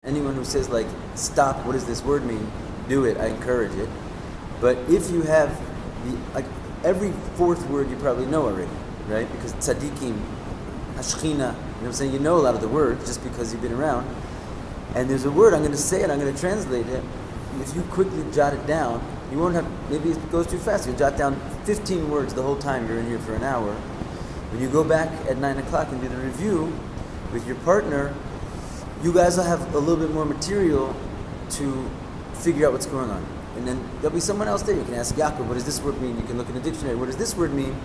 Anyone who says like, stop, what does this word mean? Do it, I encourage it. But if you have every fourth word you probably know already, right? Because tzaddikim, hashchina, you know what I'm saying? You know a lot of the words just because you've been around. And there's a word, I'm going to say it, I'm going to translate it. If you quickly jot it down, you won't have, maybe it goes too fast. You'll jot down 15 words the whole time you're in here for an hour. When you go back at 9 o'clock and do the review with your partner, you guys will have a little bit more material to figure out what's going on. And then there'll be someone else there. You can ask Yaakov, what does this word mean? You can look in the dictionary, what does this word mean?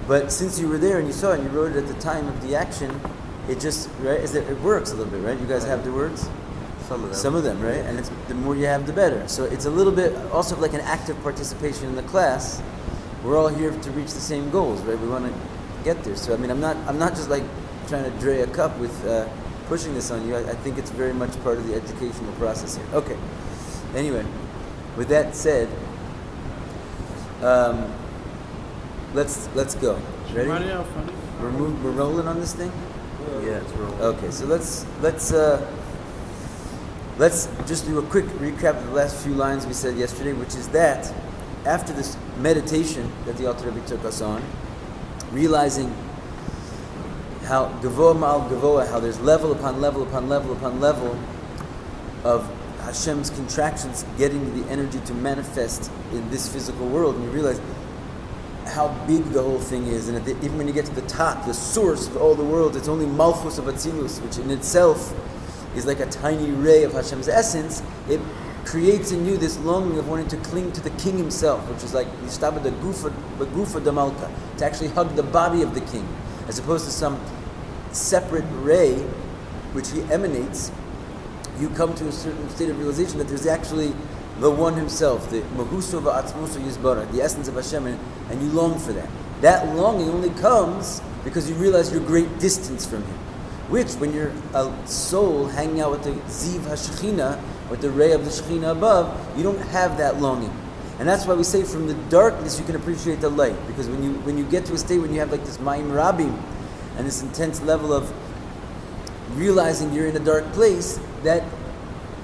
But since you were there and you saw it and you wrote it at the time of the action, it just, right, it works a little bit, right? You guys have the words? Some of them, right? And it's, the more you have, the better. So it's a little bit also like an active participation in the class. We're all here to reach the same goals, right? We want to get there. So I mean, I'm not just like trying to dray a cup with pushing this on you. I think it's very much part of the educational process here. Okay. Anyway, with that said, let's go. Ready? We're rolling on this thing. Yeah, it's rolling. Okay, so let's just do a quick recap of the last few lines we said yesterday, which is that after this meditation that the Alter Rebbe took us on, realizing how Gavoa Ma'al Gavoa, how there's level upon level upon level upon level of Hashem's contractions getting the energy to manifest in this physical world, and you realize how big the whole thing is, and even when you get to the top, the source of all the world, it's only Malchus of Atzilus, which in itself is like a tiny ray of Hashem's essence. It creates in you this longing of wanting to cling to the King himself, which is like Yishtabed Gufa Damalka, to actually hug the body of the King, as opposed to some separate ray which he emanates. You come to a certain state of realization that there's actually the One himself, the Mahusu v'atzmusu yizbarach, the essence of Hashem, and you long for that. That longing only comes because you realize your great distance from Him. Which, when you're a soul hanging out with the Ziv HaShechina, with the ray of the Shechina above, you don't have that longing. And that's why we say from the darkness you can appreciate the light. Because when you get to a state when you have like this Mayim Rabim, and this intense level of realizing you're in a dark place, that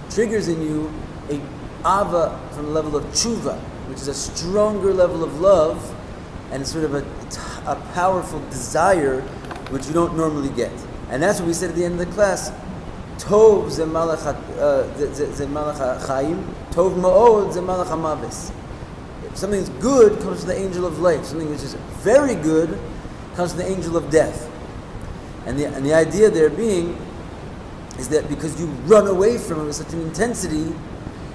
triggers in you a Ava from the level of tshuva, which is a stronger level of love, and sort of a powerful desire which you don't normally get. And that's what we said at the end of the class. Tov ze malach ha'chaim, tov ma'od ze malach ha'mavis. If something is good, comes from the angel of life. Something which is very good comes from the angel of death. And the idea there being is that because you run away from it with such an intensity,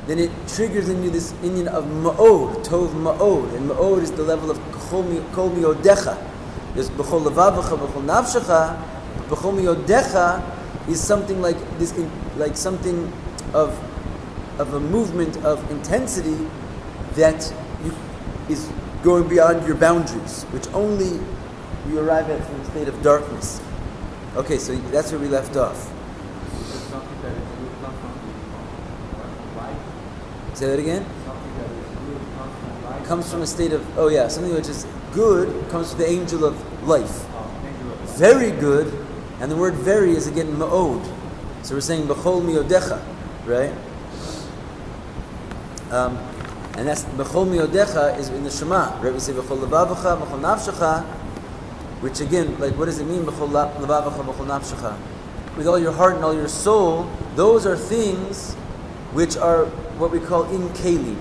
then it triggers in you this inyan of ma'od, tov ma'od. And ma'od is the level of kol mi'odecha. There's b'chol levavacha, b'chol nafshecha. B'chol mi'odecha is something like this, like something of a movement of intensity that is going beyond your boundaries, which only you arrive at from a state of darkness. Okay, so that's where we left off. Say that again? Comes from a state of, something which is good comes from the angel of life. Very good, and the word very is again ma'od. So we're saying b'chol mi'odecha, right? And that's b'chol mi'odecha is in the Shema, right? We say b'chol levavacha, b'chol nafshecha, which again, like what does it mean b'chol levavacha, b'chol nafshecha? With all your heart and all your soul, those are things which are what we call in kelim,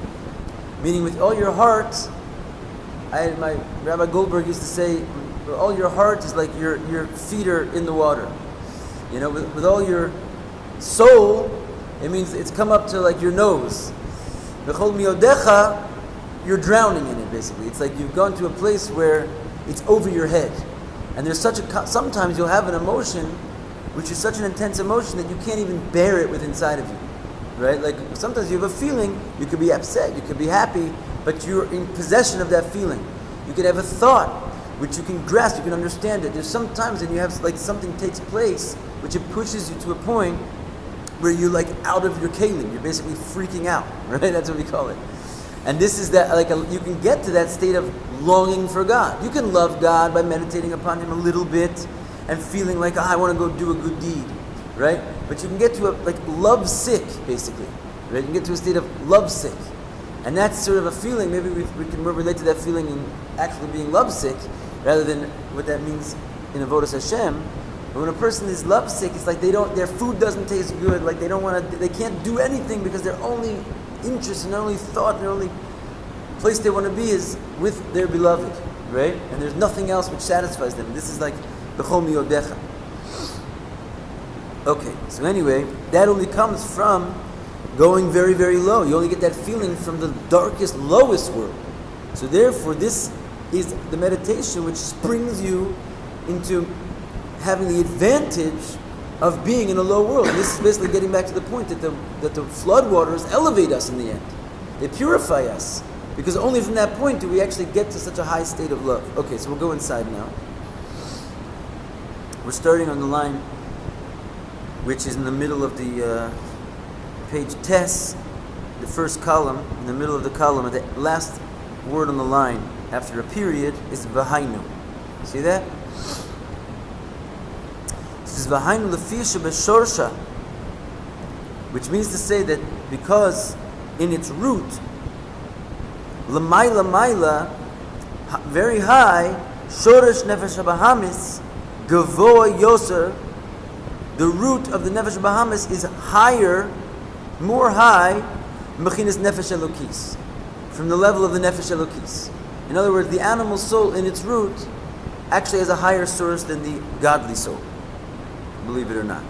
meaning with all your heart. My Rabbi Goldberg used to say, with all your heart is like your feet are in the water. You know, with all your soul, it means it's come up to like your nose. B'chol mi'odecha, you're drowning in it basically. It's like you've gone to a place where it's over your head, and there's sometimes you'll have an emotion, which is such an intense emotion that you can't even bear it within inside of you. Right? Like sometimes you have a feeling, you could be upset, you could be happy, but you're in possession of that feeling. You could have a thought which you can grasp, you can understand it. There's some times when you have like something takes place which it pushes you to a point where you're like out of your kelim. You're basically freaking out, right? That's what we call it. And this is that you can get to that state of longing for God. You can love God by meditating upon Him a little bit and feeling like, I want to go do a good deed. right? But you can get to a love sick, basically, right? You can get to a state of love sick, and that's sort of a feeling. Maybe we can more relate to that feeling in actually being love sick, rather than what that means in avodas Hashem. But when a person is love sick, it's like their food doesn't taste good. Like they can't do anything because their only interest and their only thought and their only place they want to be is with their beloved, right? And there's nothing else which satisfies them. This is like b'chol miyodecha. Okay, so anyway, that only comes from going very, very low. You only get that feeling from the darkest, lowest world. So therefore, this is the meditation which brings you into having the advantage of being in a low world. And this is basically getting back to the point that the flood waters elevate us in the end. They purify us. Because only from that point do we actually get to such a high state of love. Okay, so we'll go inside now. We're starting on the line which is in the middle of the page Tes, the first column. In the middle of the column, the last word on the line after a period is V'hainu. See that? This is V'hainu Lefisha B'shorsha, which means to say that because in its root, L'mayla, very high, Shoresh Nefesh HaBahamis, Gavoy Yoser, the root of the Nefesh HaBahamis is higher, more high, Mechinas Nefesh Elokis, from the level of the Nefesh Elokis. In other words, the animal soul in its root actually has a higher source than the godly soul, believe it or not.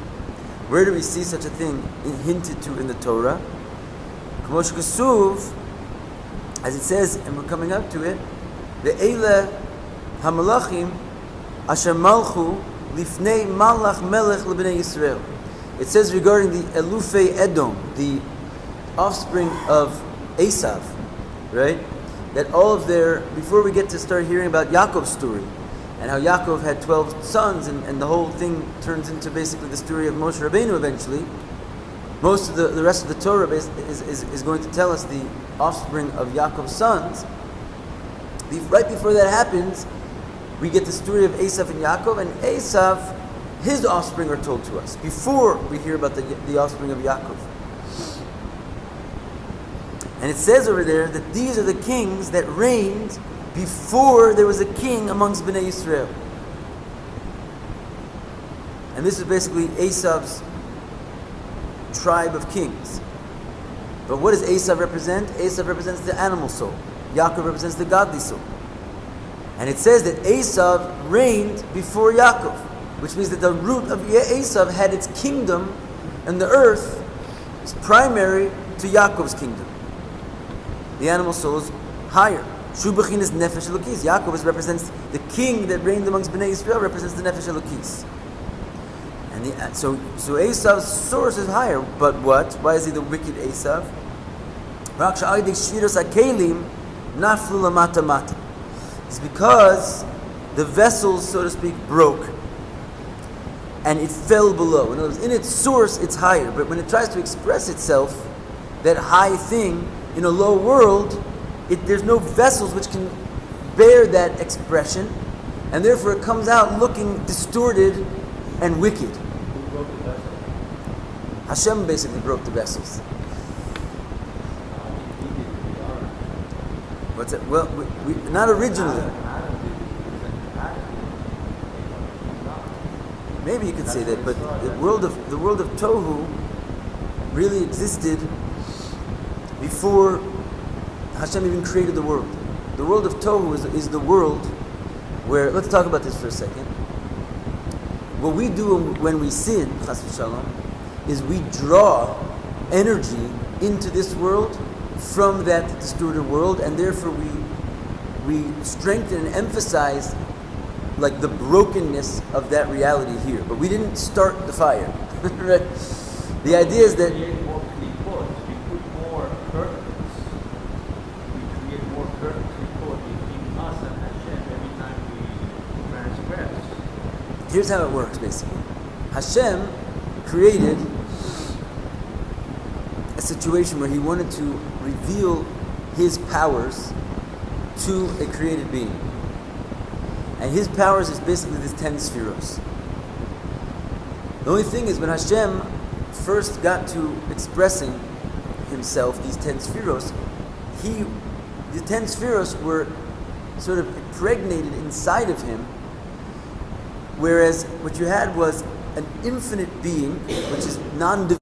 Where do we see such a thing hinted to in the Torah? K'mosh Kasuv, as it says, and we're coming up to it, Ve'ele hamalachim asher malchu lifnei malach melech lebnei Yisrael. It says regarding the Elufei Edom, the offspring of Esav, right? That all of before we get to start hearing about Yaakov's story, and how Yaakov had 12 sons, and the whole thing turns into basically the story of Moshe Rabbeinu eventually. Most of the rest of the Torah is going to tell us the offspring of Yaakov's sons. Right before that happens, we get the story of Esav and Yaakov, and Esav, his offspring are told to us before we hear about the offspring of Yaakov. And it says over there that these are the kings that reigned before there was a king amongst Bnei Yisrael. And this is basically Esav's tribe of kings. But what does Esav represent? Esav represents the animal soul. Yaakov represents the godly soul. And it says that Esav reigned before Yaakov, which means that the root of Esav had its kingdom, and the earth is primary to Yaakov's kingdom. The animal soul is higher. Shu b'chinas nefesh elokis. Yaakov represents the king that reigned amongst Bnei Yisrael, represents the nefesh elokis. And so Esav's source is higher, but what? Why is he the wicked Esav? It's because the vessels, so to speak, broke, and it fell below. In other words, in its source, it's higher, but when it tries to express itself, that high thing in a low world, there's no vessels which can bear that expression, and therefore it comes out looking distorted and wicked. Who broke the vessel? Hashem basically broke the vessels. He did the honor. What's that? Well, we not originally. Adam did it. Adam. Maybe you could say that, but the world of Tohu really existed before Hashem even created the world. The world of Tohu is the world where, let's talk about this for a second. What we do when we sin, chas v'shalom, is we draw energy into this world from that distorted world, and therefore we strengthen and emphasize like the brokenness of that reality here. But we didn't start the fire. Right? The idea is that We put more curtains. We create more curtains. We put between us and Hashem every time we transgress. here's how it works basically. Hashem created a situation where he wanted to reveal his powers to a created being. And his powers is basically this 10 spheros. The only thing is when Hashem first got to expressing himself, these 10 spheros, the 10 spheros were sort of impregnated inside of him, whereas what you had was an infinite being, which is non-divine.